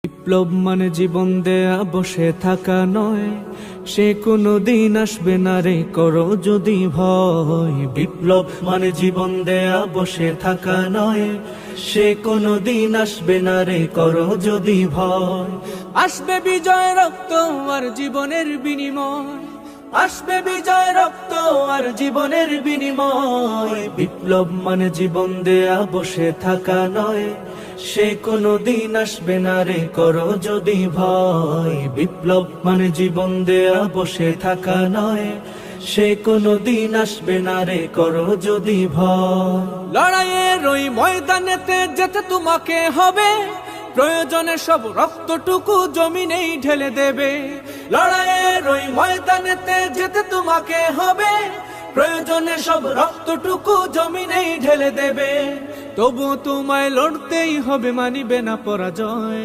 বিপ্লব মানে জীবন দেয়া বসে থাকা নয়, সে কোনো দিন আসবে না রে করো যদি ভয়। বিপ্লব মানে জীবন দেয়া বসে থাকা নয়, সে কোনো দিন আসবে না রে করো যদি ভয়। আসবে বিজয় রক্ত আর জীবনের বিনিময়, আসবে বিজয় রক্ত আর জীবনের বিনিময়। বিপ্লব মানে জীবন দেয়া বসে থাকা নয়, সে কোনো দিন আসবে না রে করো যদি ভয়। বিপ্লব মানে জীবন দেয়া বসে থাকা নয়, সে কোনো দিন আসবে না রে করো যদি ভয়। লড়াইয়ের ওই ময়দানেতে যেতে তোমাকে হবে, প্রয়োজনে সব রক্তটুকু জমিনেই ঢেলে দেবে। লড়াইয়ের ওই ময়দানেতে যেতে তোমাকে হবে, প্রয়োজনে সব রক্তটুকু জমিনেই ঢেলে দেবে। তবু তোমায় লড়তেই হবে, মানিবে না পরাজয়।